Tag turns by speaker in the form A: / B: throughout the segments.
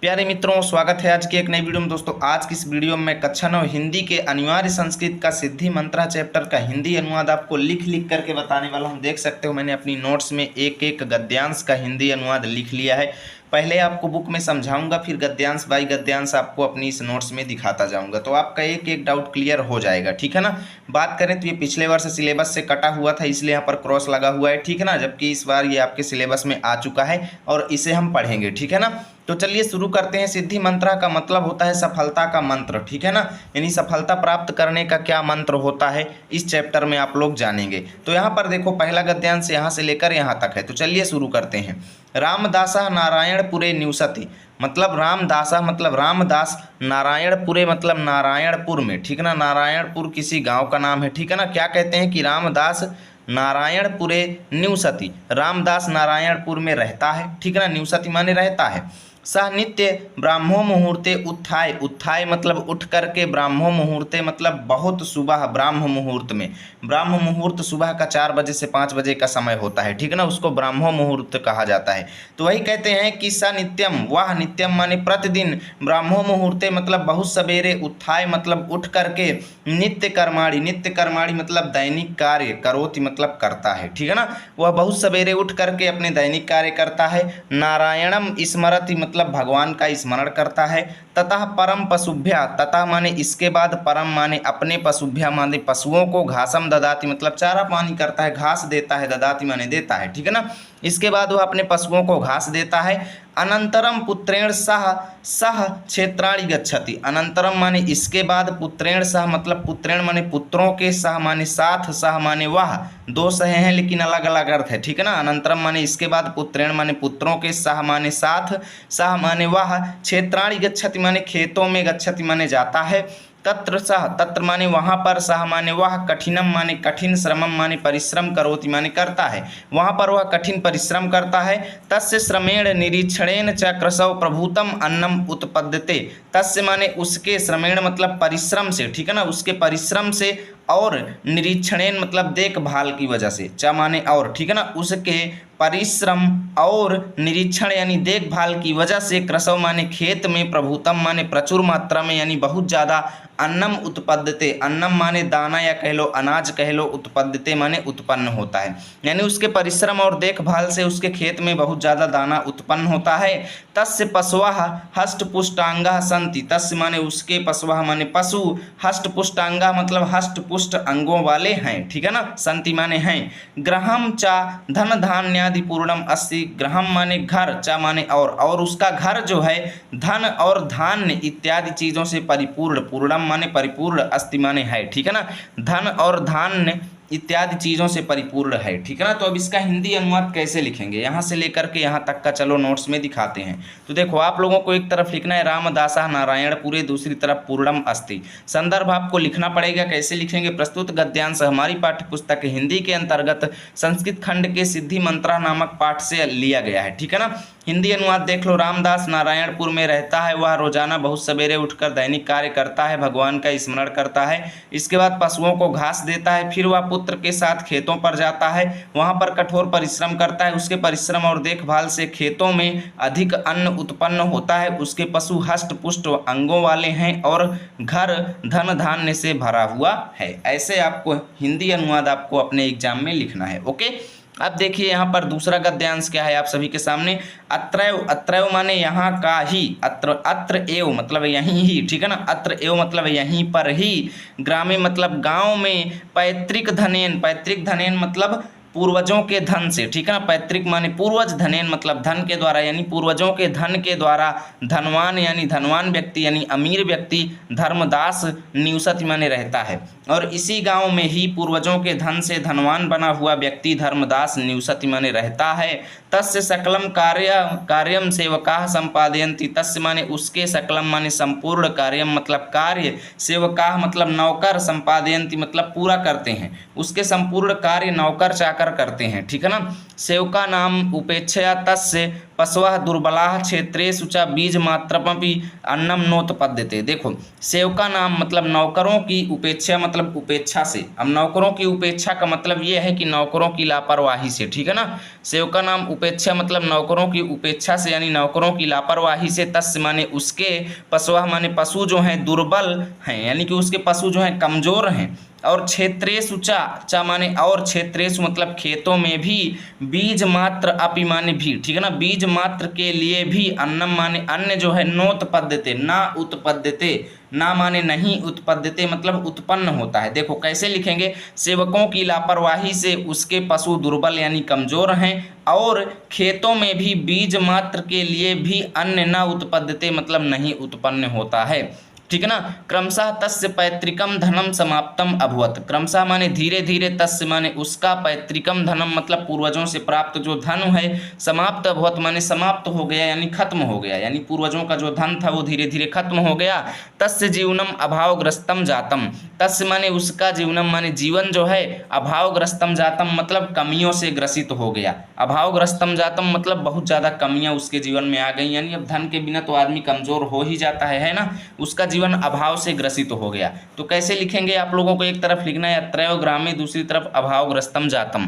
A: प्यारे मित्रों, स्वागत है आज की एक नई वीडियो में। दोस्तों, आज की इस वीडियो में मैं कक्षा 9 हिंदी के अनिवार्य संस्कृत का सिद्धि मंत्रा चैप्टर का हिंदी अनुवाद आपको लिख करके बताने वाला हूं। देख सकते हो मैंने अपनी नोट्स में एक एक गद्यांश का हिंदी अनुवाद लिख लिया है। पहले आपको बुक में समझाऊंगा, फिर गद्यांश बाई गद्यांश आपको अपनी इस नोट्स में दिखाता जाऊंगा, तो आपका एक एक डाउट क्लियर हो जाएगा। ठीक है ना। बात करें तो ये पिछले वर्ष सिलेबस से कटा हुआ था, इसलिए यहाँ पर क्रॉस लगा हुआ है। ठीक है ना। जबकि इस बार ये आपके सिलेबस में आ चुका है और इसे हम पढ़ेंगे। ठीक है ना। तो चलिए शुरू करते हैं। सिद्धि मंत्रा का मतलब होता है सफलता का मंत्र। ठीक है ना। यानी सफलता प्राप्त करने का क्या मंत्र होता है, इस चैप्टर में आप लोग जानेंगे। तो यहाँ पर देखो, पहला गद्यांश यहाँ से लेकर यहाँ तक है। तो चलिए शुरू करते हैं। रामदासा नारायणपुरे निवसति, मतलब रामदासा मतलब रामदास, नारायणपुरे मतलब नारायणपुर में। ठीक है ना। नारायणपुर किसी गांव का नाम है। ठीक है ना। क्या कहते हैं कि रामदास नारायणपुरे निवसति, रामदास नारायणपुर में रहता है। ठीक है ना। निवसति माने रहता है। सह नित्य ब्राह्मो मुहूर्ते उत्थाय, उत्थाय मतलब उठ करके, ब्राह्मो मुहूर्ते मतलब बहुत सुबह, ब्राह्म मुहूर्त में। ब्राह्म मुहूर्त सुबह का 4 बजे से 5 बजे का समय होता है। ठीक है ना। उसको ब्राह्मो मुहूर्त कहा जाता है। तो वही कहते हैं कि स नित्यम, वह नित्यम माने प्रतिदिन, ब्राह्मो मुहूर्ते मतलब बहुत सवेरे, उत्थाय मतलब उठ करके, नित्य कर्माणी, नित्य कर्माणी मतलब दैनिक कार्य, करोति मतलब करता है। ठीक है ना। वह बहुत सवेरे उठ करके अपने दैनिक कार्य करता है। नारायणम स्मरति मतलब भगवान का स्मरण करता है। ततः परम पशुभ्या, तथा माने इसके बाद, परम माने अपने, पशुभ्या माने पशुओं को, घासम ददाति मतलब चारा पानी करता है, घास देता है, ददाति माने देता है। ठीक है ना। इसके बाद वह अपने पशुओं को घास देता है। अनंतरम पुत्रेण सह सह क्षेत्राणि गच्छति, अनंतरम माने इसके बाद, पुत्रेण सह मतलब पुत्रेण माने पुत्रों के, सह माने साथ, सह माने वह, दो सह हैं लेकिन अलग अलग अर्थ है। ठीक है ना। अनंतरम माने इसके बाद, पुत्रेण माने पुत्रों के, सह माने साथ, सह माने वह, क्षेत्राणि गच्छति माने खेतों में, गच्छति माने जाता है। तत्र सह, तत्र माने वहाँ पर, सह माने वह, कठिनम माने कठिन, श्रमम माने परिश्रम, करोति माने करता है, वहाँ पर वह कठिन परिश्रम करता है। तस्य श्रमेण निरीक्षणेन च कृशौ प्रभूतम अन्नम उत्पद्यते, तस्य माने उसके, श्रमेण मतलब परिश्रम से। ठीक है ना। उसके परिश्रम से, और निरीक्षणेन मतलब देखभाल की वजह से, च माने और। ठीक है ना। उसके परिश्रम और निरीक्षण यानी देखभाल की वजह से, कृशव माने खेत में, प्रभुतम माने प्रचुर मात्रा में यानी बहुत ज़्यादा, अन्नम उत्पद्यते, अन्नम माने दाना या कह लो अनाज कह लो, उत्पद्यते माने उत्पन्न होता है। यानी उसके परिश्रम और देखभाल से उसके खेत में बहुत ज़्यादा दाना उत्पन्न होता है। तस्य पशवः हष्टपुष्टांगा सन्ति, तस्य माने उसके, पशवः माने पशु, हष्टपुष्टांगा मतलब हष्टपुष्ट अंगों वाले हैं। ठीक है ना। सन्ति माने हैं। गृहम चा धन धान्यादि पूर्णम अस्ति, गृहम माने घर, चा माने और उसका घर जो है धन और धान्य इत्यादि चीज़ों से परिपूर्ण, पूर्णम माने परिपूर्ण, अस्ति माने है। ठीक है ना। धन और धान्य इत्यादि चीज़ों से परिपूर्ण है। ठीक है ना। तो अब इसका हिंदी अनुवाद कैसे लिखेंगे, यहाँ से लेकर के यहाँ तक का चलो नोट्स में दिखाते हैं। तो देखो, आप लोगों को एक तरफ लिखना है रामदासा नारायणपुरे, दूसरी तरफ पूर्णम अस्ति। संदर्भ आपको लिखना पड़ेगा। कैसे लिखेंगे, प्रस्तुत गद्यांश हमारी पाठ्य पुस्तक हिंदी के अंतर्गत संस्कृत खंड के सिद्धि मंत्रा नामक पाठ से लिया गया है। ठीक है ना। हिंदी अनुवाद देख लो। रामदास नारायणपुर में रहता है, वह रोजाना बहुत सवेरे उठकर दैनिक कार्य करता है, भगवान का स्मरण करता है। इसके बाद पशुओं को घास देता है, फिर वह पुत्र के साथ खेतों पर जाता है, वहां पर कठोर परिश्रम करता है। उसके परिश्रम और देखभाल से खेतों में अधिक अन्न उत्पन्न होता है। उसके पशु हष्ट पुष्ट अंगों वाले हैं और घर धन धान्य से भरा हुआ है। ऐसे आपको हिंदी अनुवाद आपको अपने एग्जाम में लिखना है। ओके। अब देखिए यहाँ पर दूसरा गद्यांश क्या है आप सभी के सामने। अत्रैव, अत्रैव माने यहाँ का ही, अत्र, अत्र एव मतलब यहीं ही। ठीक है ना। अत्र एव मतलब यहीं पर ही। ग्रामे मतलब गांव में। पैतृक धनेन, पैतृक धनेन मतलब पूर्वजों के धन से। ठीक है ना। पैतृक माने पूर्वज, धनेन मतलब धन के द्वारा, यानी पूर्वजों के धन के द्वारा, धनवान यानी धनवान व्यक्ति यानी अमीर व्यक्ति, धर्मदास निवसति माने रहता है। और इसी गांव में ही पूर्वजों के धन से धनवान बना हुआ व्यक्ति धर्मदास निवसति माने रहता है। तस्य सकलम कार्यम सेवकाः संपादयन्ति, तस्य माने उसके, सकलम माने संपूर्ण, कार्यम मतलब कार्य, सेवकाः मतलब नौकर, संपादयन्ति मतलब पूरा करते हैं। उसके संपूर्ण कार्य नौकर चाकर चाकर करते हैं, ठीक है ना। सेवका नाम उपेक्षया तस्य पशवः दुर्बलाः क्षेत्रेषु च बीज मात्रमपि अन्नम नोत्पद्यते। देखो सेवका नाम मतलब नौकरों की उपेक्षा मतलब उपेक्षा से। अब नौकरों की उपेक्षा का मतलब ये है कि नौकरों की लापरवाही से, ठीक है ना। सेवका नाम उपेक्षा मतलब नौकरों की उपेक्षा से यानी नौकरों की लापरवाही से, तस्य माने उसके, पशवः माने पशु जो हैं, दुर्बल हैं यानी कि उसके पशु जो हैं कमजोर हैं, और क्षेत्रेषु चा माने और, क्षेत्रेषु मतलब खेतों में भी, बीज मात्र अपि माने भी, ठीक है ना, बीज मात्र के लिए भी, अन्नम माने अन्न जो है, नोत्पद्यते ना उत्पद्यते, ना माने नहीं, उत्पद्यते मतलब उत्पन्न होता है। देखो कैसे लिखेंगे, सेवकों की लापरवाही से उसके पशु दुर्बल यानी कमजोर हैं, और खेतों में भी बीज मात्र के लिए भी अन्न न उत्पद्यते मतलब नहीं उत्पन्न होता है, ठीक है ना। क्रमशः तस्य पैतृकम धनम समाप्तम अभवत। क्रमशः माने धीरे धीरे, तस्य माने उसका, पैतृकम धनम मतलब पूर्वजों से प्राप्त जो धन है, समाप्त अभवत माने समाप्त हो गया यानी खत्म हो गया, यानी पूर्वजों का जो धन था वो धीरे धीरे खत्म हो गया। तस्य जीवनम अभावग्रस्तम जातम। तस्य माने उसका, जीवनम माने जीवन जो है, अभावग्रस्तम जातम मतलब कमियों से ग्रसित हो गया। अभावग्रस्तम जातम मतलब बहुत ज़्यादा कमियां उसके जीवन में आ गई, यानी अब धन के बिना तो आदमी कमजोर हो ही जाता है ना। उसका जीवन अभाव से ग्रसित हो गया। तो कैसे लिखेंगे आप लोगों को, एक तरफ लिखना है अत्रयो ग्रामे, दूसरी तरफ अभावग्रस्तम जातम।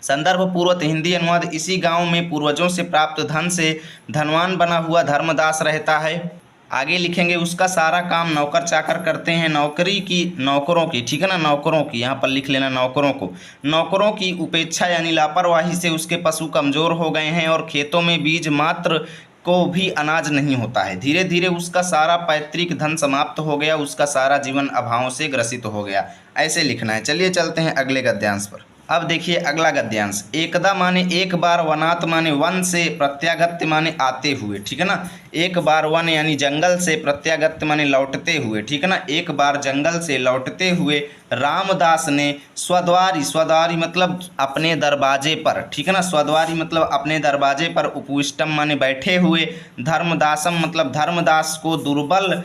A: संदर्भ पूर्वक हिंदी अनुवाद, इसी गांव में पूर्वजों से प्राप्त धन से धनवान बना हुआ धर्मदास रहता है। आगे लिखेंगे उसका सारा काम नौकर चाकर करते हैं, नौकरी की, नौकरों की, ठीक है ना, नौकरों की, यहाँ पर लिख लेना नौकरों को। नौकरों की उपेक्षा यानी लापरवाही से उसके पशु कमजोर हो गए हैं, और खेतों में बीज मात्र को भी अनाज नहीं होता है। धीरे धीरे उसका सारा पैतृक धन समाप्त हो गया, उसका सारा जीवन अभावों से ग्रसित हो गया, ऐसे लिखना है। चलिए चलते हैं अगले गद्यांश पर। अब देखिए अगला गद्यांश, एकदा माने एक बार, वनात माने वन से, प्रत्यागत्य माने आते हुए, ठीक है ना। एक बार वन यानी जंगल से, प्रत्यागत्य माने लौटते हुए, ठीक है ना। एक बार जंगल से लौटते हुए रामदास ने स्वद्वारी, स्वद्वारी मतलब अपने दरवाजे पर, ठीक है ना, स्वद्वारी मतलब अपने दरवाजे पर, उपविष्टम माने बैठे हुए, धर्मदासम मतलब धर्मदास को, दुर्बल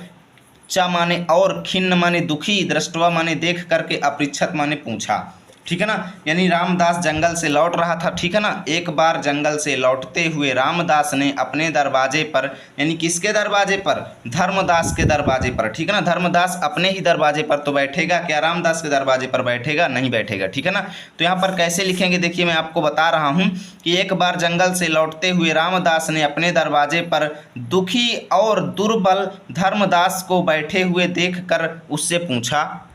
A: च माने और, खिन्न माने दुखी, दृष्टवा माने देख करके, अपृच्छत माने पूछा, ठीक है ना। यानी रामदास जंगल से लौट रहा था, ठीक है ना। एक बार जंगल से लौटते हुए रामदास ने अपने दरवाजे पर, यानी किसके दरवाजे पर, धर्मदास के दरवाजे पर, ठीक है ना। धर्मदास अपने ही दरवाजे पर तो बैठेगा क्या, रामदास के दरवाजे पर बैठेगा, नहीं बैठेगा, ठीक है ना। तो यहाँ पर कैसे लिखेंगे, देखिए मैं आपको बता रहा हूँ कि एक बार जंगल से लौटते हुए रामदास ने अपने दरवाजे पर दुखी और दुर्बल धर्मदास को बैठे हुए देख कर उससे पूछा,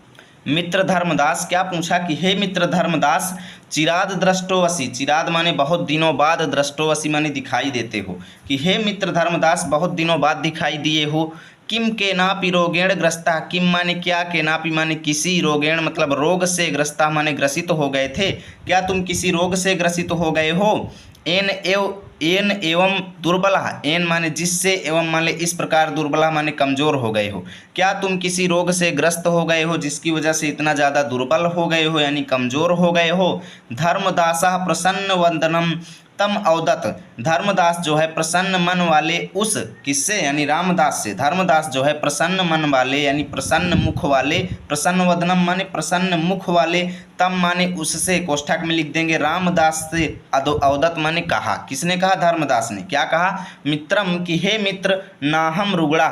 A: मित्र धर्मदास, क्या पूछा कि हे मित्र धर्मदास, चिराद दृष्टोवसी, चिराद माने बहुत दिनों बाद, दृष्टोवसी माने दिखाई देते हो, कि हे मित्र धर्मदास बहुत दिनों बाद दिखाई दिए हो। किम के नापि रोगेण ग्रस्ता, किम माने क्या, के नापि माने किसी, रोगेण मतलब रोग से, ग्रस्ता माने ग्रसित हो गए थे, क्या तुम किसी रोग से ग्रसित हो गए हो। एन एवं दुर्बला, एन माने जिससे, एवं माने इस प्रकार, दुर्बला माने कमजोर हो गए हो, क्या तुम किसी रोग से ग्रस्त हो गए हो जिसकी वजह से इतना ज़्यादा दुर्बल हो गए हो यानी कमजोर हो गए हो। धर्मदासा प्रसन्न वंदनम तम अवदत, धर्मदास जो है प्रसन्न मन वाले उस, किससे यानी रामदास से, धर्मदास जो है प्रसन्न मन वाले यानी प्रसन्न मुख वाले, प्रसन्न वदनम माने प्रसन्न मुख वाले, तम माने उससे, कोष्ठक में लिख देंगे रामदास से, अवदत माने कहा, किसने कहा, धर्मदास ने, क्या कहा, मित्रम कि हे मित्र, नाहम रुगड़ा,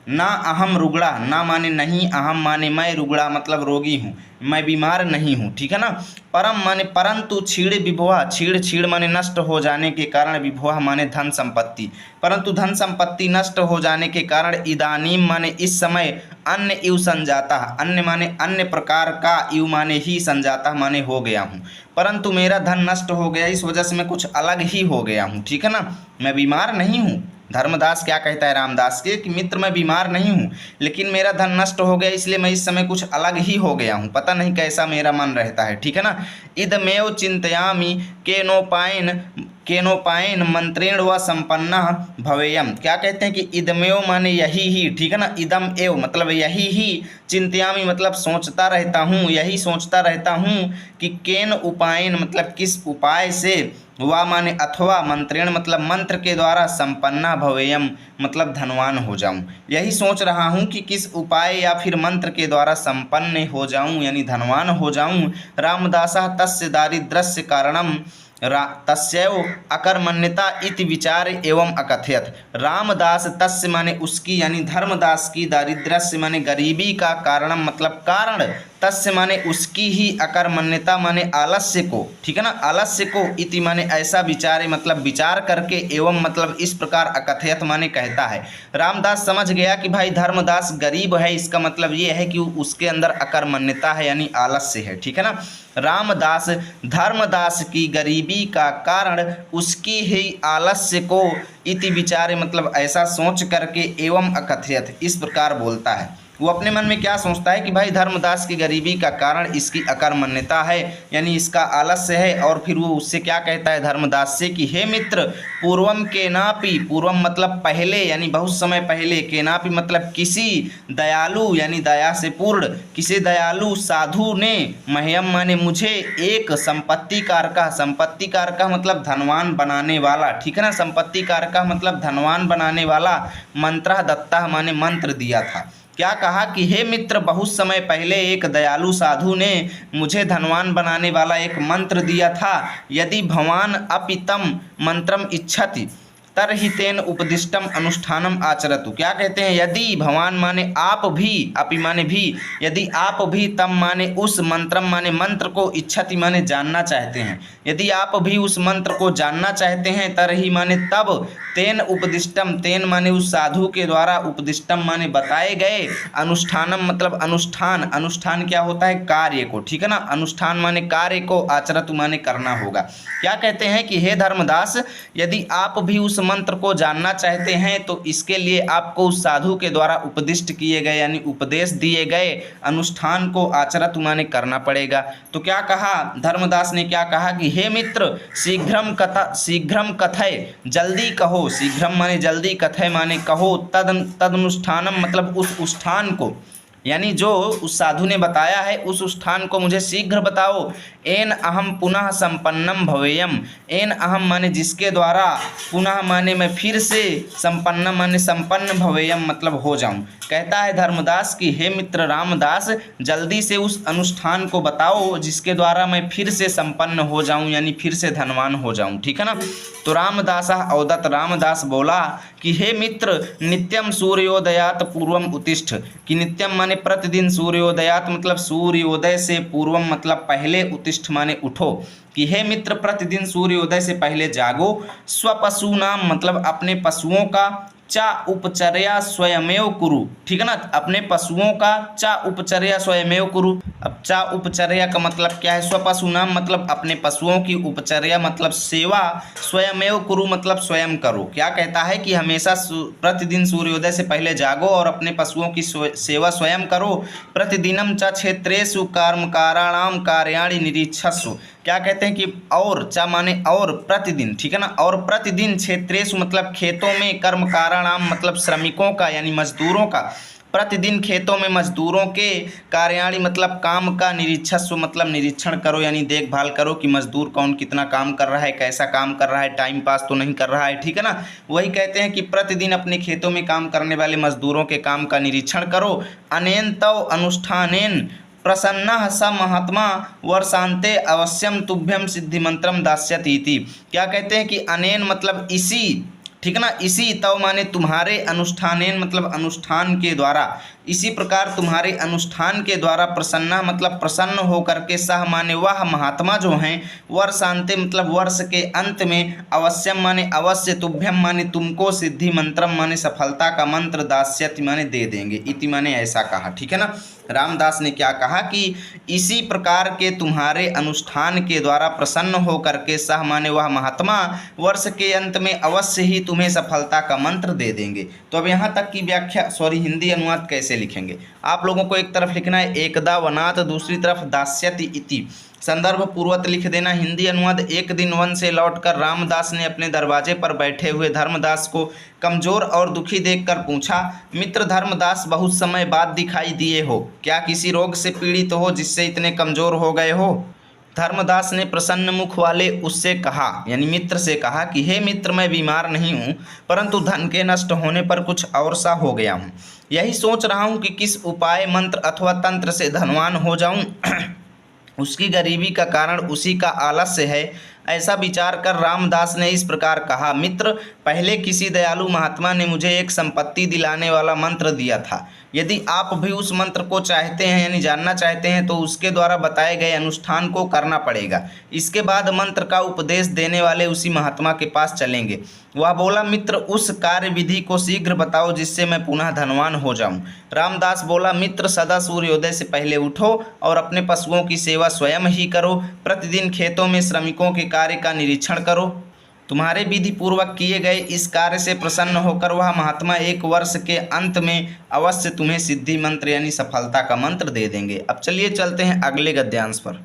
A: ना अहम रुगड़ा, ना माने नहीं, अहम माने मैं, रुगड़ा मतलब रोगी हूँ, मैं बीमार नहीं हूँ, ठीक है ना। परम माने परंतु, छीड़ विभोहा, छीड़ छीड़ माने नष्ट हो जाने के कारण, विभोहा माने धन संपत्ति, परंतु धन संपत्ति नष्ट हो जाने के कारण, इदानीम माने इस समय, अन्य इव संजाता, अन्य माने अन्य प्रकार का, इव माने ही, संजाता माने हो गया हूँ, परंतु मेरा धन नष्ट हो गया, इस वजह से मैं कुछ अलग ही हो गया हूँ, ठीक है ना, मैं बीमार नहीं हूँ। धर्मदास क्या कहता है रामदास के कि मित्र मैं बीमार नहीं हूँ, लेकिन मेरा धन नष्ट हो गया, इसलिए मैं इस समय कुछ अलग ही हो गया हूँ, पता नहीं कैसा मेरा मन रहता है, ठीक है ना। इदमेव चिंतयामि केनोपायन केनोपायन मंत्रेण व संपन्ना भवेयम। क्या कहते हैं कि इदमेव माने यही ही, ठीक है ना, इदम एव मतलब यही ही, चिंतयामि मतलब सोचता रहता हूँ, यही सोचता रहता हूँ कि केन उपायन मतलब किस उपाय से, वा माने अथवा, मंत्रेण मतलब मंत्र के द्वारा, संपन्ना भवेयम मतलब धनवान हो जाऊं। यही सोच रहा हूं कि किस उपाय या फिर मंत्र के द्वारा संपन्न हो जाऊं यानी धनवान हो जाऊं। रामदासः तस्य दारिद्र्यस्य कारणम तस्यैव अकर्मण्यता इति विचार एवं अकथयत। रामदास तस्य माने उसकी यानी धर्मदास की, दारिद्र्यस्य माने गरीबी का, कारणम मतलब कारण, तस्य माने उसकी ही, अकर्मण्यता माने आलस्य को, ठीक है ना, आलस्य को, इति माने ऐसा विचारे मतलब विचार करके, एवं मतलब इस प्रकार, अकथयत माने कहता है। रामदास समझ गया कि भाई धर्मदास गरीब है, इसका मतलब ये है कि उसके अंदर अकर्मण्यता है यानी आलस्य है, ठीक है ना। रामदास धर्मदास की गरीबी का कारण उसकी ही आलस्य को, इति विचारे मतलब ऐसा सोच करके, एवं अकथयत इस प्रकार बोलता है। वो अपने मन में क्या सोचता है कि भाई धर्मदास की गरीबी का कारण इसकी अकर्मण्यता है यानी इसका आलस्य है, और फिर वो उससे क्या कहता है धर्मदास से कि हे मित्र, पूर्वम केनापि, पूर्वम मतलब पहले यानी बहुत समय पहले, केनापि मतलब किसी, दयालु यानी दया से पूर्ण, किसी दयालु साधु ने, मह्यम माने मुझे, एक संपत्ति कारका, संपत्ति कारका मतलब धनवान बनाने वाला, ठीक है ना, संपत्ति कारका मतलब धनवान बनाने वाला, मंत्र दत्ता माने मंत्र दिया था। क्या कहा कि हे मित्र, बहुत समय पहले एक दयालु साधु ने मुझे धनवान बनाने वाला एक मंत्र दिया था। यदि भवान अपितम मंत्रम इच्छति तरहि तेन उपदिष्टम अनुष्ठानम आचरतु। क्या कहते हैं, यदि भवान माने आप भी, अपि माने भी, यदि आप भी, तम माने उस, मंत्रम माने मंत्र को, इच्छति माने जानना चाहते हैं, यदि आप भी उस मंत्र को जानना चाहते हैं, तरहि माने तब, तेन उपदिष्टम, तेन माने उस साधु के द्वारा, उपदिष्टम माने बताए गए, अनुष्ठानम मतलब अनुष्ठान, अनुष्ठान क्या होता है, कार्य को, ठीक है ना, अनुष्ठान माने कार्य को, आचरतु माने करना होगा। क्या कहते हैं कि हे धर्मदास, यदि आप भी उस मंत्र को जानना चाहते हैं तो इसके लिए आपको उस साधु के द्वारा उपदिष्ट किए गए यानी उपदेश दिए गए अनुष्ठान को आचरत माने करना पड़ेगा। तो क्या कहा धर्मदास ने, क्या कहा कि हे मित्र, शीघ्रम कथय, जल्दी कहो, शीघ्रम माने जल्दी, कथय माने कहो, तदनुष्ठानम मतलब उस अनुष्ठान को, यानी जो उस साधु ने बताया है उस अनुष्ठान को मुझे शीघ्र बताओ। एन अहम पुनः संपन्नम भवेयम, एन अहम माने जिसके द्वारा, पुनः माने मैं फिर से, संपन्नम माने संपन्न भवेयम मतलब हो जाऊं। कहता है धर्मदास कि हे मित्र रामदास, जल्दी से उस अनुष्ठान को बताओ जिसके द्वारा मैं फिर से संपन्न हो जाऊं यानी फिर से धनवान हो जाऊं, ठीक है ना। तो रामदास अवदत, रामदास बोला कि हे मित्र, नित्यम सूर्योदयात पूर्वम उत्तिष्ठ, कि नित्यम माने प्रतिदिन, सूर्योदयात मतलब सूर्योदय से, पूर्वम मतलब पहले, उत्तिष्ठ माने उठो, कि हे मित्र प्रतिदिन सूर्योदय से पहले जागो, स्वपशु नाम मतलब अपने पशुओं का, चा उपचर्या स्वयमेव कुरु, ठीक है ना, अपने पशुओं का, चा उपचर्या स्वयमेव कुरु। अब चा उपचर्या का मतलब क्या है, स्वपशु नाम मतलब अपने पशुओं की, उपचर्या मतलब सेवा, स्वयमेव कुरु मतलब स्वयं करो। क्या कहता है कि हमेशा प्रतिदिन सूर्योदय से पहले जागो और अपने पशुओं की सेवा स्वयं करो। प्रतिदिनम च क्षेत्रेषु कर्मकाराणाम कार्याणि निरीक्षस्व। क्या कहते हैं कि और, चा माने और, प्रतिदिन, ठीक है ना, और प्रतिदिन, क्षेत्रेषु मतलब खेतों में, कर्मकाराणाम मतलब श्रमिकों का यानी मजदूरों का, प्रतिदिन खेतों में मजदूरों के, कार्याणि मतलब काम का, निरीक्षस्व मतलब निरीक्षण करो यानी देखभाल करो कि मजदूर कौन कितना काम कर रहा है, कैसा काम कर रहा है, टाइम पास तो नहीं कर रहा है, ठीक है ना। वही कहते हैं कि प्रतिदिन अपने खेतों में काम करने वाले मजदूरों के काम का निरीक्षण करो। अनेन तव अनुष्ठानेन प्रसन्नः स महात्मा वर्षांते अवश्यम तुभ्यम सिद्धि मंत्रम दास्यति इति। क्या कहते हैं कि अनेन मतलब इसी, ठीक है ना, इसी, तव माने तुम्हारे, अनुष्ठानेन मतलब अनुष्ठान के द्वारा, इसी प्रकार तुम्हारे अनुष्ठान के द्वारा, प्रसन्ना मतलब प्रसन्न होकर के, सह माने वह महात्मा जो हैं, वर्षांते मतलब वर्ष के अंत में, अवश्यम माने अवश्य, तुभ्यम माने तुमको, सिद्धि मंत्रम माने सफलता का मंत्र, दास्यति माने दे देंगे, इति माने ऐसा कहा, ठीक है ना। रामदास ने क्या कहा कि इसी प्रकार के तुम्हारे अनुष्ठान के द्वारा प्रसन्न होकर के, सह माने वह महात्मा, वर्ष के अंत में अवश्य ही तुम्हें सफलता का मंत्र दे देंगे। तो अब यहाँ तक की व्याख्या, हिंदी अनुवाद कैसे लिखेंगे, आप लोगों को एक तरफ लिखना है एकदा वनात, दूसरी तरफ दास्यति इति। संदर्भ पूर्वत लिख देना। हिंदी अनुवाद। एक दिन वन से लौटकर रामदास ने अपने दरवाजे पर बैठे हुए धर्मदास को कमजोर और दुखी देखकर पूछा, मित्र धर्मदास, बहुत समय बाद दिखाई दिए हो, क्या किसी रोग से पीड़ित हो जिससे इतने कमजोर हो गए हो? धर्मदास ने प्रसन्न मुख वाले उससे कहा, यानी मित्र से कहा कि हे मित्र, मैं बीमार नहीं हूँ, परंतु धन के नष्ट होने पर कुछ और सा हो गया हूँ। यही सोच रहा हूँ कि किस उपाय, मंत्र अथवा तंत्र से धनवान हो जाऊँ। उसकी गरीबी का कारण उसी का आलस्य है। ऐसा विचार कर रामदास ने इस प्रकार कहा, मित्र, पहले किसी दयालु महात्मा ने मुझे एक संपत्ति दिलाने वाला मंत्र दिया था। यदि आप भी उस मंत्र को चाहते हैं, यानी जानना चाहते हैं, तो उसके द्वारा बताए गए अनुष्ठान को करना पड़ेगा। इसके बाद मंत्र का उपदेश देने वाले उसी महात्मा के पास चलेंगे। वह बोला, मित्र, उस कार्य विधि को शीघ्र बताओ जिससे मैं पुनः धनवान हो जाऊं। रामदास बोला, मित्र, सदा सूर्योदय से पहले उठो और अपने पशुओं की सेवा स्वयं ही करो। प्रतिदिन खेतों में श्रमिकों के कार्य का निरीक्षण करो। तुम्हारे विधि पूर्वक किए गए इस कार्य से प्रसन्न होकर वह महात्मा 1 वर्ष के अंत में अवश्य तुम्हें सिद्धि मंत्र यानी सफलता का मंत्र दे देंगे। अब चलिए चलते हैं अगले गद्यांश पर।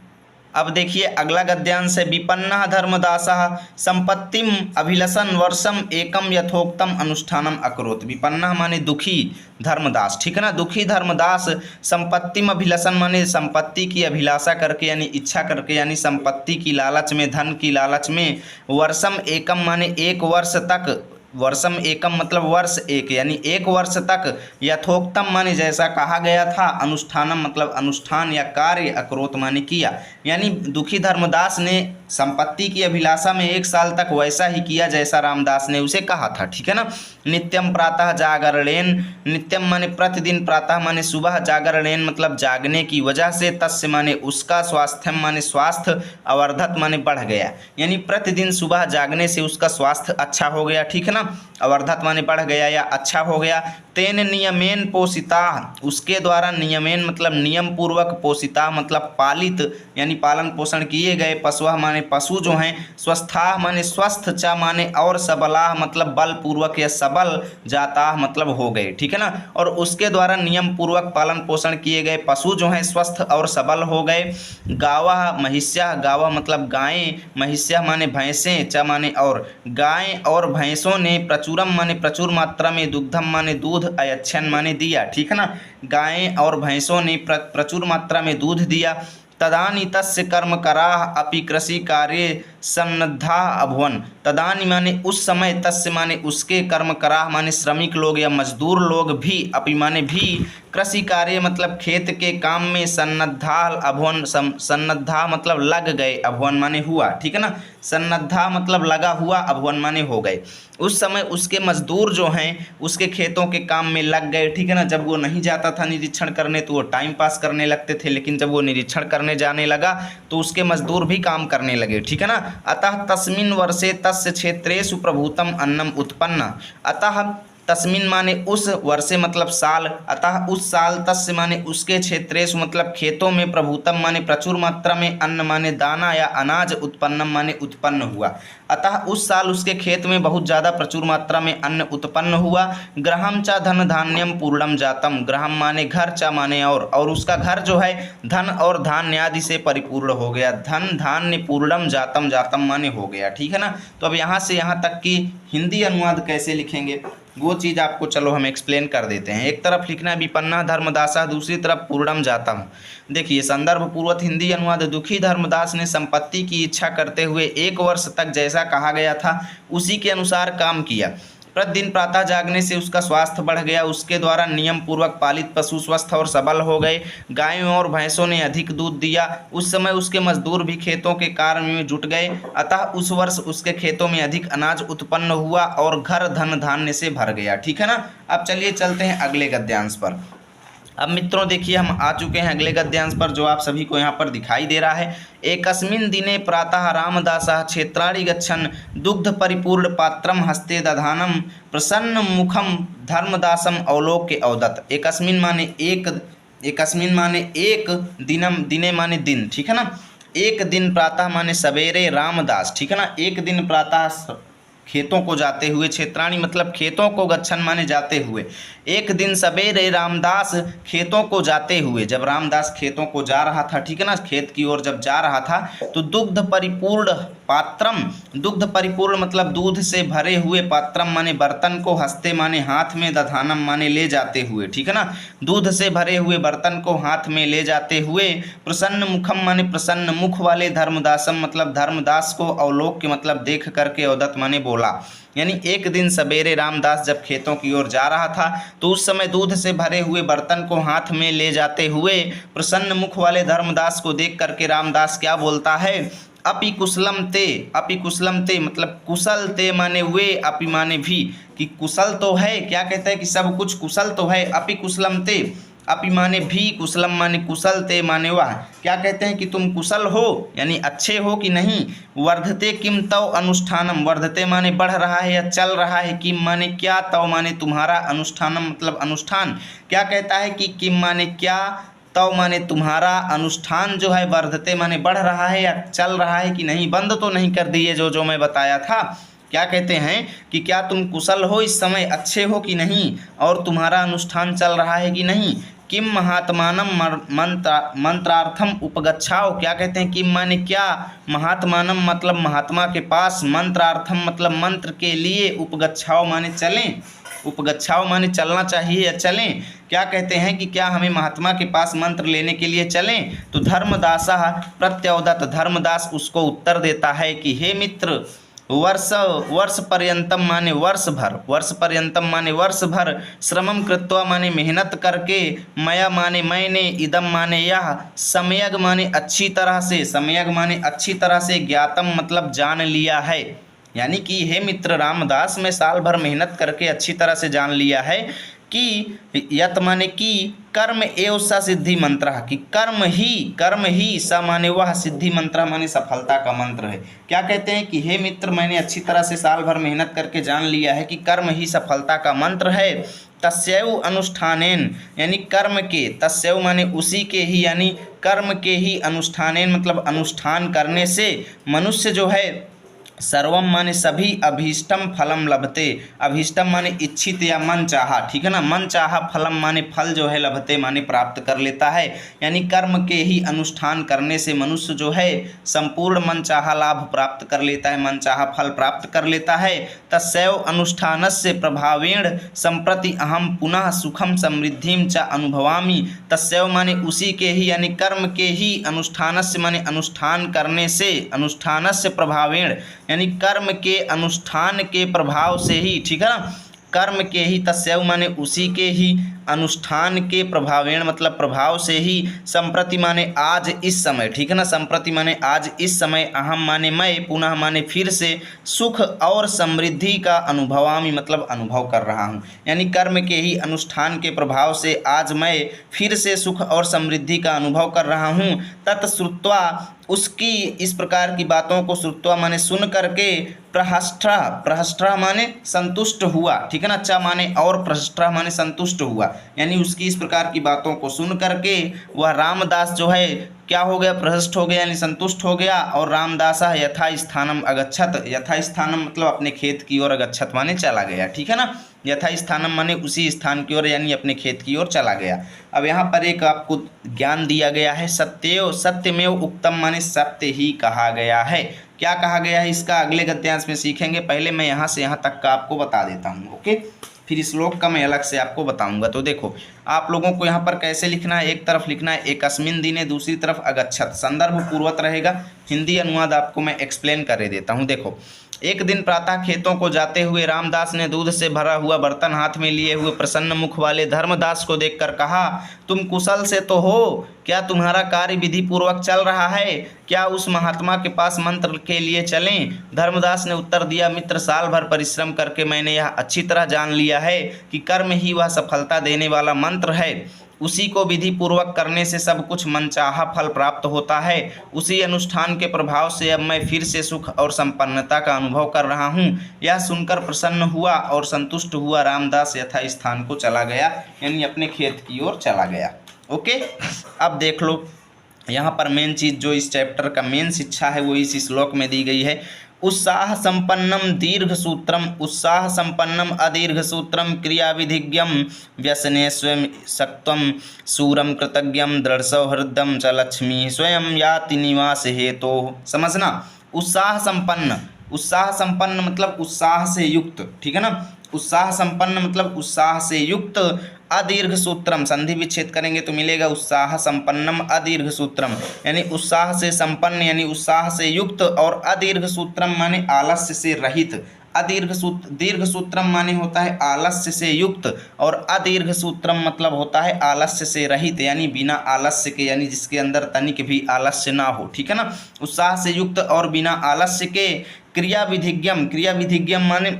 A: अब देखिए अगला गद्यांश है, विपन्नः धर्मदासः संपत्तिम अभिलषन् वर्षम एकम यथोक्तम अनुष्ठानम अकरोत्। विपन्नः माने दुखी धर्मदास, ठीक है ना। दुखी धर्मदास संपत्तिम अभिलषन् माने संपत्ति की अभिलाषा करके, यानी इच्छा करके, यानी संपत्ति की लालच में, धन की लालच में, वर्षम एकम माने 1 वर्ष तक, वर्षम एकम मतलब वर्ष एक, यानी 1 वर्ष तक, यथोक्तम माने जैसा कहा गया था, अनुष्ठानम मतलब अनुष्ठान या कार्य, अकरोत माने किया। यानी दुखी धर्मदास ने संपत्ति की अभिलाषा में 1 साल तक वैसा ही किया जैसा रामदास ने उसे कहा था, ठीक है ना। नित्यम प्रातः जागरणेन, नित्यम माने प्रतिदिन, प्रातः माने सुबह, जागरणेन मतलब जागने की वजह से, तस्य माने उसका, स्वास्थ्यम माने स्वास्थ्य, अवर्धत माने बढ़ गया, यानी प्रतिदिन सुबह जागने से उसका स्वास्थ्य अच्छा हो गया, ठीक है ना। अवर्धत माने बढ़ गया या अच्छा हो गया। तेन नियमेन पोषिता, उसके द्वारा, नियमेन मतलब नियम पूर्वक, पोषिता मतलब पालित यानी पालन पोषण किए गए, पशुः माने पशु जो हैं, स्वस्था माने स्वस्थ, च माने और, सबला मतलब बल पूर्वक या सबल, जाता मतलब हो गए, ठीक है ना। और उसके द्वारा नियम पूर्वक पालन पोषण किए गए पशु जो हैं स्वस्थ और सबल हो गए। गावः महिष्यः, गावः मतलब गायें, महिष्यः माने भैंसें, च माने और, गाय और भैंसों ने, प्रचुरम माने प्रचुर मात्रा में, दुग्धम माने दूध, अयच्छन माने दिया, ठीक है ना। गायें और भैंसों ने प्रचुर मात्रा में दूध दिया। तदानी तस्य कर्म कराह अपि कृषि कार्य सन्नद्धा अभवन। तदानी माने उस समय, तस्य माने उसके, कर्म कराह माने श्रमिक लोग या मजदूर लोग भी, अपि माने भी, कृषि कार्य मतलब खेत के काम में, सन्नद्धा अभवन, सन्नद्धा मतलब लग गए, अभवन माने हुआ, ठीक है ना। सन्नद्धा मतलब लगा हुआ, अभवन माने हो गए। उस समय उसके मजदूर जो हैं उसके खेतों के काम में लग गए, ठीक है ना। जब वो नहीं जाता था निरीक्षण करने तो वो टाइम पास करने लगते थे, लेकिन जब वो निरीक्षण करने जाने लगा तो उसके मजदूर भी काम करने लगे, ठीक है ना। अतः तस्मिन् वर्षे तस्य क्षेत्रेषु प्रभूतम अन्नम उत्पन्न। अतः तस्मिन माने उस, वर्षे मतलब साल, अतः उस साल, तस्य माने उसके, क्षेत्रेषु मतलब खेतों में, प्रभूतम माने प्रचुर मात्रा में, अन्न माने दाना या अनाज, उत्पन्नम माने उत्पन्न हुआ। अतः उस साल उसके खेत में बहुत ज़्यादा प्रचुर मात्रा में अन्न उत्पन्न हुआ। गृहम च धन धान्यम पूर्णम जातम, गृहम माने घर, च माने और उसका घर जो है धन और धान्य आदि से परिपूर्ण हो गया। धन धान्य पूर्णम जातम, जातम माने हो गया, ठीक है ना। तो अब यहाँ से यहाँ तक की हिंदी अनुवाद कैसे लिखेंगे वो चीज़ आपको चलो हम एक्सप्लेन कर देते हैं। एक तरफ लिखना है विपन्ना धर्मदासा, दूसरी तरफ पूर्णम जातम। देखिए संदर्भ पूर्वक हिंदी अनुवाद, दुखी धर्मदास ने संपत्ति की इच्छा करते हुए 1 वर्ष तक जैसा कहा गया था उसी के अनुसार काम किया। प्रतिदिन प्रातः जागने से उसका स्वास्थ्य बढ़ गया। उसके द्वारा नियम पूर्वक पालित पशु स्वस्थ और सबल हो गए। गायों और भैंसों ने अधिक दूध दिया। उस समय उसके मजदूर भी खेतों के कार्य में जुट गए। अतः उस वर्ष उसके खेतों में अधिक अनाज उत्पन्न हुआ और घर धन धान्य से भर गया, ठीक है ना। अब चलिए चलते हैं अगले गद्यांश पर। अब मित्रों देखिए हम आ चुके हैं अगले गद्यांश पर जो आप सभी को यहाँ पर दिखाई दे रहा है। एकस्मिन् दिने प्रातः रामदासः क्षेत्राणि गच्छन् दुग्ध परिपूर्ण पात्रम हस्ते दधानम प्रसन्न मुखम धर्मदासम अवलोक्य अवदत्। एकस्मिन् माने एक, एकस्मिन् माने एक, दिनम दिने माने दिन, ठीक है ना। एक दिन प्रातः माने सवेरे, रामदास, ठीक है ना। एक दिन प्रातः खेतों को जाते हुए, क्षेत्राणि मतलब खेतों को, गच्छन माने जाते हुए। एक दिन सवेरे रामदास खेतों को जाते हुए, जब रामदास खेतों को जा रहा था, ठीक है ना, खेत की ओर जब जा रहा था, तो दुग्ध परिपूर्ण पात्रम, दुग्ध परिपूर्ण मतलब दूध से भरे हुए, पात्रम माने बर्तन को, हस्ते माने हाथ में, दधानम माने ले जाते हुए, ठीक है ना, दूध से भरे हुए बर्तन को हाथ में ले जाते हुए, प्रसन्न मुखम माने प्रसन्न मुख वाले, धर्मदासम मतलब धर्मदास को अवलोक के मतलब देख करके, अवदत्त माने बोला। यानी एक दिन सवेरे रामदास जब खेतों की ओर जा रहा था, तो उस समय दूध से भरे हुए बर्तन को हाथ में ले जाते हुए प्रसन्न मुख वाले धर्मदास को देख करके रामदास क्या बोलता है, अपि कुशलम ते मतलब कुशल ते माने वे, अपि माने भी, कि कुशल तो है, क्या कहते हैं कि सब कुछ कुशल तो है, अपि कुशलम ते, अपि माने भी, कुशलम माने कुशल, ते माने वह, क्या कहते हैं कि तुम कुशल हो यानी अच्छे हो कि नहीं। वर्धते किम तव अनुष्ठानम, वर्धते माने बढ़ रहा है या चल रहा है, किम माने क्या, तव माने तुम्हारा, अनुष्ठानम मतलब अनुष्ठान, क्या कहता है कि किम माने क्या, तव माने तुम्हारा, अनुष्ठान जो है वर्धते माने बढ़ रहा है या चल रहा है कि नहीं, बंद तो नहीं कर दिए जो मैं बताया था। क्या कहते हैं कि क्या तुम कुशल हो इस समय, अच्छे हो कि नहीं, और तुम्हारा अनुष्ठान चल रहा है कि नहीं। किम महात्मानम मंत्रार्थम उपगच्छाओ, क्या कहते हैं किम माने क्या, महात्मानम मतलब महात्मा के पास, मंत्रार्थम मतलब मंत्र के लिए, उपगच्छाओ माने चलें, उपगच्छाओ माने चलना चाहिए या चलें। क्या कहते हैं कि क्या हमें महात्मा के पास मंत्र लेने के लिए चलें। तो धर्मदासा प्रत्योदत, धर्मदास उसको उत्तर देता है कि हे मित्र, वर्ष पर्यंतम माने वर्ष भर, वर्ष पर्यंतम माने वर्ष भर, श्रमम कृत्वा माने मेहनत करके, मया माने मैंने, इदम माने यह, सम्यग माने अच्छी तरह से, सम्यग माने अच्छी तरह से, ज्ञातम मतलब जान लिया है। यानी कि हे मित्र रामदास, मैं साल भर मेहनत करके अच्छी तरह से जान लिया है कि यत माने कि कर्म एव स सिद्धि मंत्र, कि कर्म ही स माने वह, सिद्धि मंत्र माने सफलता का मंत्र है। क्या कहते हैं कि हे मित्र, मैंने अच्छी तरह से साल भर मेहनत करके जान लिया है कि कर्म ही सफलता का मंत्र है। तस्यैव अनुष्ठानेन यानी कर्म के, तस्यैव माने उसी के ही, यानी कर्म के ही, अनुष्ठानेन मतलब अनुष्ठान करने से, मनुष्य जो है सर्वम माने सभी, अभीष्टम फलम लभते, अभीष्टम माने इच्छित या मन चाहा, ठीक है ना, मन चाहा, फलम माने फल जो है, लभते माने प्राप्त कर लेता है। यानी कर्म के ही अनुष्ठान करने से मनुष्य जो है संपूर्ण मन चाहा लाभ प्राप्त कर लेता है, मन चाहा फल प्राप्त कर लेता है। तस्यैव अनुष्ठानस्य प्रभावेण संप्रति अहम पुनः सुखम समृद्धिम च अनुभवामि, तस्यैव माने उसी के ही, यानी कर्म के ही, अनुष्ठानस्य माने अनुष्ठान करने से, अनुष्ठानस्य प्रभावेण यानी कर्म के अनुष्ठान के प्रभाव से ही, ठीक है ना, कर्म के ही, तस्यैव माने उसी के ही, अनुष्ठान के प्रभावेण मतलब प्रभाव से ही, संप्रति माने आज इस समय, ठीक है ना, संप्रति माने आज इस समय, अहम माने मैं, पुनः माने फिर से, सुख और समृद्धि का अनुभवामि मतलब अनुभव कर रहा हूँ। यानी कर्म के ही अनुष्ठान के प्रभाव से आज मैं फिर से सुख और समृद्धि का अनुभव कर रहा हूँ। तत्श्रुत्वा उसकी इस प्रकार की बातों को, श्रुत्वा माने सुन करके, प्रहष्टा माने संतुष्ट हुआ, ठीक है ना, च माने और, प्रहष्टा माने संतुष्ट हुआ, यानी उसकी इस प्रकार की बातों को सुन करके वह रामदास जो है क्या हो गया, प्रहष्ट हो गया यानी संतुष्ट हो गया। और रामदासा यथा स्थानम अगच्छत, यथा स्थानम मतलब अपने खेत की ओर, अगच्छत माने चला गया, ठीक है ना, यथा स्थानम माने उसी स्थान की ओर यानी अपने खेत की ओर चला गया। अब यहाँ पर एक आपको ज्ञान दिया गया है, सत्यमेव उक्तम माने सत्य ही कहा गया है। क्या कहा गया है इसका अगले गद्यांश में सीखेंगे, पहले मैं यहाँ से यहाँ तक का आपको बता देता हूँ, ओके, फिर श्लोक का मैं अलग से आपको बताऊंगा। तो देखो आप लोगों को यहाँ पर कैसे लिखना है, एक तरफ लिखना है एकस्मिन् दिने, दूसरी तरफ अगच्छत, संदर्भ पूर्वक रहेगा, हिंदी अनुवाद आपको मैं एक्सप्लेन कर देता हूँ। देखो, एक दिन प्रातः खेतों को जाते हुए रामदास ने दूध से भरा हुआ बर्तन हाथ में लिए हुए प्रसन्न मुख वाले धर्मदास को देखकर कहा, तुम कुशल से तो हो, क्या तुम्हारा कार्य विधि पूर्वक चल रहा है, क्या उस महात्मा के पास मंत्र के लिए चलें। धर्मदास ने उत्तर दिया, मित्र, साल भर परिश्रम करके मैंने यह अच्छी तरह जान लिया है कि कर्म ही वह सफलता देने वाला मंत्र है, उसी को विधि पूर्वक करने से सब कुछ मनचाहा फल प्राप्त होता है। उसी अनुष्ठान के प्रभाव से अब मैं फिर से सुख और संपन्नता का अनुभव कर रहा हूँ। यह सुनकर प्रसन्न हुआ और संतुष्ट हुआ रामदास यथा स्थान को चला गया, यानी अपने खेत की ओर चला गया। ओके, अब देख लो यहाँ पर मेन चीज़ जो इस चैप्टर का मेन शिक्षा है वो इस श्लोक में दी गई है। उत्साह संपन्नम दीर्घ सूत्रम, उत्साह संपन्नम अदीर्घ सूत्रम, क्रिया विधिज्ञम व्यसने स्वयं सक्तम, सूरम कृतज्ञम दृढ़ सौहृदम च लक्ष्मी स्वयं याति निवास हेतो। समझना, उत्साह संपन्न, उत्साह संपन्न मतलब उत्साह से युक्त, ठीक है ना। उत्साह संपन्न मतलब उत्साह से युक्त, अदीर्घ सूत्रम संधि विच्छेद करेंगे तो मिलेगा उत्साह संपन्नम अदीर्घ सूत्रम, यानी उत्साह से संपन्न यानी उत्साह से युक्त, और अदीर्घ सूत्रम माने आलस्य से रहित। दीर्घ सूत्रम माने होता है आलस्य से युक्त, और अदीर्घ सूत्रम मतलब होता है आलस्य से रहित, यानी बिना आलस्य के, यानी जिसके अंदर तनिक भी आलस्य ना हो, ठीक है ना। उत्साह से युक्त और बिना आलस्य के। क्रिया विधिज्ञम, क्रिया विधिज्ञम माने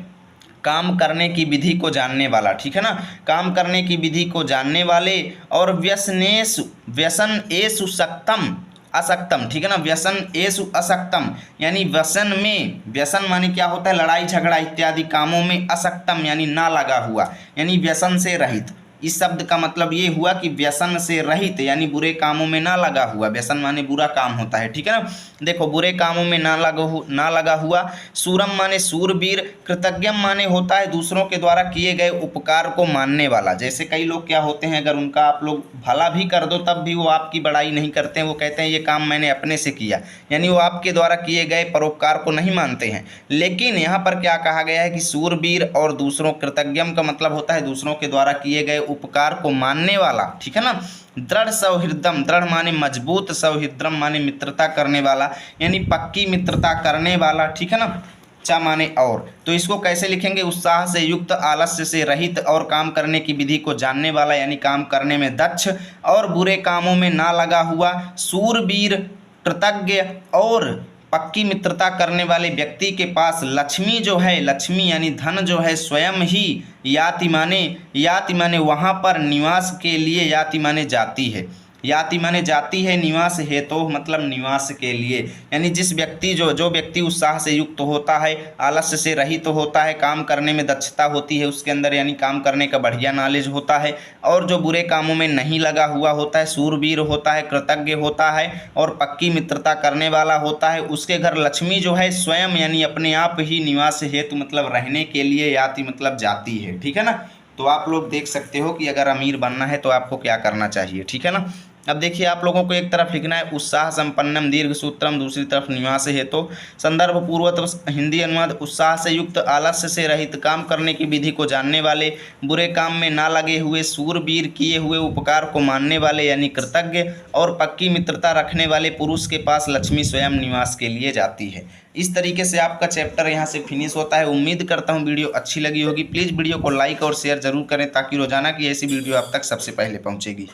A: काम करने की विधि को जानने वाला, ठीक है ना, काम करने की विधि को जानने वाले। और व्यसनेषु, व्यसन एषु सक्तम असक्तम, ठीक है ना, व्यसन एषु असक्तम यानी व्यसन में, व्यसन माने क्या होता है लड़ाई झगड़ा इत्यादि कामों में, असक्तम यानी ना लगा हुआ, यानी व्यसन से रहित। इस शब्द का मतलब ये हुआ कि व्यसन से रहित यानी बुरे कामों में ना लगा हुआ, व्यसन माने बुरा काम होता है, ठीक है ना। देखो बुरे कामों में ना लगा हुआ। सूरम माने सूरवीर, कृतज्ञम माने होता है दूसरों के द्वारा किए गए उपकार को मानने वाला। जैसे कई लोग क्या होते हैं, अगर उनका आप लोग भला भी कर दो तब भी वो आपकी बड़ाई नहीं करते हैं, वो कहते हैं ये काम मैंने अपने से किया, यानी वो आपके द्वारा किए गए परोपकार को नहीं मानते हैं। लेकिन यहाँ पर क्या कहा गया है कि सूरवीर और दूसरों, कृतज्ञम का मतलब होता है दूसरों के द्वारा किए गए उपकार को मानने वाला, ठीक है ना। दृढ़ सौहृदम, दृढ़ माने मजबूत, सौहृदम माने मित्रता करने वाला, यानी पक्की मित्रता करने वाला, ठीक है ना। चा माने और, तो इसको कैसे लिखेंगे, उत्साह से युक्त, आलस्य से रहित और काम करने की विधि को जानने वाला, यानी काम करने में दक्ष और बुरे कामों में ना लगा हुआ, सूरवीर, कृतज्ञ और पक्की मित्रता करने वाले व्यक्ति के पास लक्ष्मी जो है, लक्ष्मी यानी धन जो है स्वयं ही याति माने वहाँ पर निवास के लिए, याति माने जाती है, याति माने जाती है, निवास हेतु मतलब निवास के लिए, यानी जिस व्यक्ति जो व्यक्ति उत्साह से युक्त होता है, आलस्य से रहित तो होता है, काम करने में दक्षता होती है उसके अंदर, यानी काम करने का बढ़िया नॉलेज होता है, और जो बुरे कामों में नहीं लगा हुआ होता है, सूरवीर होता है, कृतज्ञ होता है और पक्की मित्रता करने वाला होता है, उसके घर लक्ष्मी जो है स्वयं यानी अपने आप ही निवास हेतु मतलब रहने के लिए, याति मतलब जाती है, ठीक है ना। तो आप लोग देख सकते हो कि अगर अमीर बनना है तो आपको क्या करना चाहिए, ठीक है ना। अब देखिए आप लोगों को एक तरफ लिखना है उत्साह संपन्नम दीर्घ सूत्रम, दूसरी तरफ निवास हेतु। संदर्भ पूर्वत हिंदी अनुवाद, उत्साह से युक्त, आलस्य से रहित, काम करने की विधि को जानने वाले, बुरे काम में ना लगे हुए, सूरवीर, किए हुए उपकार को मानने वाले यानी कृतज्ञ और पक्की मित्रता रखने वाले पुरुष के पास लक्ष्मी स्वयं निवास के लिए जाती है। इस तरीके से आपका चैप्टर यहाँ से फिनिश होता है। उम्मीद करता हूँ वीडियो अच्छी लगी होगी। प्लीज़ वीडियो को लाइक और शेयर जरूर करें ताकि रोजाना की ऐसी वीडियो आप तक सबसे पहले पहुँचेगी।